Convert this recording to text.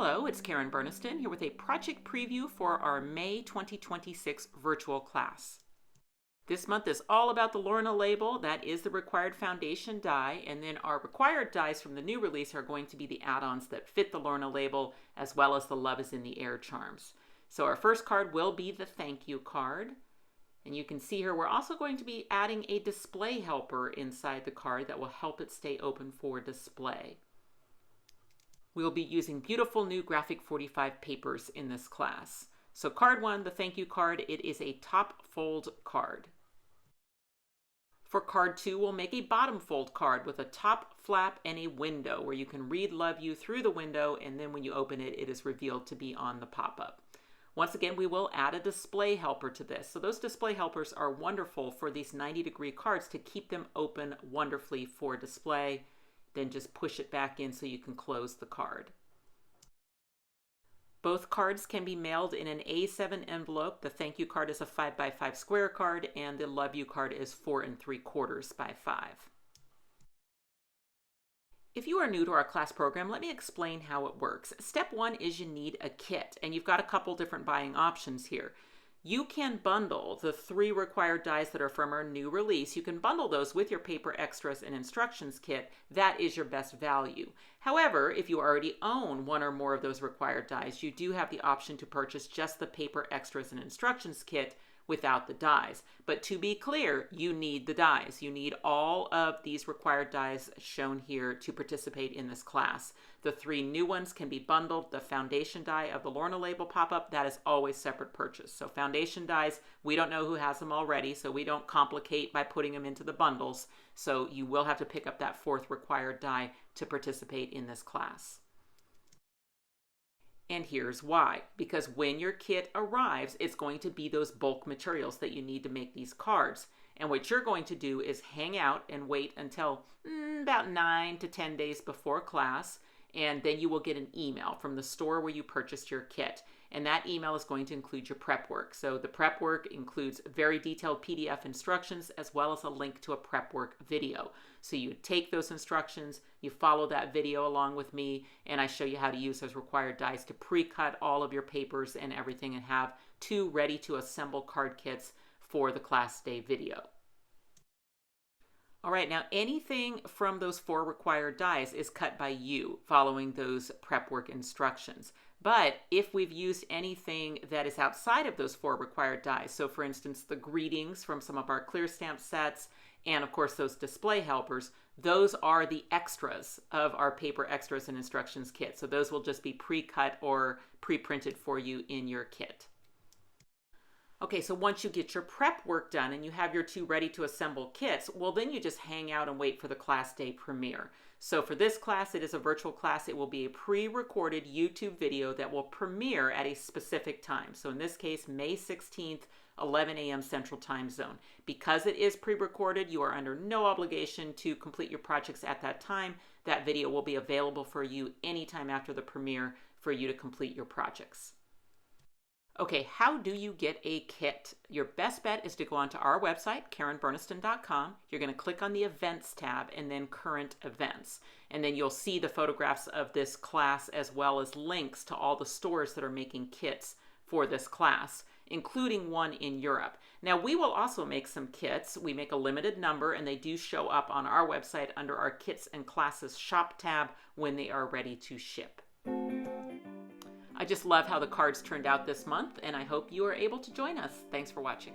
Hello, it's Karen Burniston here with a project preview for our May 2026 virtual class. This month is all about the Lorna label. That is the required foundation die, and then our required dies from the new release are going to be the add-ons that fit the Lorna label, as well as the Love is in the Air charms. So our first card will be the thank you card. And you can see here we're also going to be adding a display helper inside the card that will help it stay open for display. We will be using beautiful new Graphic 45 papers in this class. So card 1, the thank you card, it is a top fold card. For card 2, we'll make a bottom fold card with a top flap and a window where you can read Love You through the window, and then when you open it, it is revealed to be on the pop-up. Once again, we will add a display helper to this. So those display helpers are wonderful for these 90-degree cards to keep them open wonderfully for display. Then just push it back in so you can close the card. Both cards can be mailed in an A7 envelope. The thank you card is a 5x5 square card, and the Love You card is 4 3/4 by 5. If you are new to our class program, let me explain how it works. Step 1 is you need a kit, and you've got a couple different buying options here. You can bundle the 3 required dies that are from our new release. You can bundle those with your paper extras and instructions kit. That is your best value. However, if you already own one or more of those required dies, you do have the option to purchase just the paper extras and instructions kit without the dies. But to be clear, you need the dies. You need all of these required dies shown here to participate in this class. The 3 new ones can be bundled. The foundation die of the Lorna label pop-up, that is always separate purchase. So foundation dies, we don't know who has them already, so we don't complicate by putting them into the bundles. So you will have to pick up that 4th required die to participate in this class. And here's why. Because when your kit arrives, it's going to be those bulk materials that you need to make these cards. And what you're going to do is hang out and wait until about 9 to 10 days before class, and then you will get an email from the store where you purchased your kit. And that email is going to include your prep work. So the prep work includes very detailed PDF instructions as well as a link to a prep work video. So you take those instructions, you follow that video along with me, and I show you how to use those required dies to pre-cut all of your papers and everything and have 2 ready to assemble card kits for the class day video. All right, now anything from those 4 required dies is cut by you following those prep work instructions. But if we've used anything that is outside of those 4 required dies, so for instance, the greetings from some of our clear stamp sets, and of course those display helpers, those are the extras of our paper extras and instructions kit. So those will just be pre-cut or pre-printed for you in your kit. Okay, so once you get your prep work done and you have your 2 ready to assemble kits, well then you just hang out and wait for the class day premiere. So for this class, it is a virtual class. It will be a pre-recorded YouTube video that will premiere at a specific time. So in this case, May 16th, 11 a.m. Central Time Zone. Because it is pre-recorded, you are under no obligation to complete your projects at that time. That video will be available for you anytime after the premiere for you to complete your projects. Okay, how do you get a kit? Your best bet is to go onto our website, KarenBurniston.com. You're going to click on the Events tab and then Current Events. And then you'll see the photographs of this class as well as links to all the stores that are making kits for this class, including one in Europe. Now, we will also make some kits. We make a limited number, and they do show up on our website under our Kits and Classes Shop tab when they are ready to ship. I just love how the cards turned out this month, and I hope you are able to join us. Thanks for watching.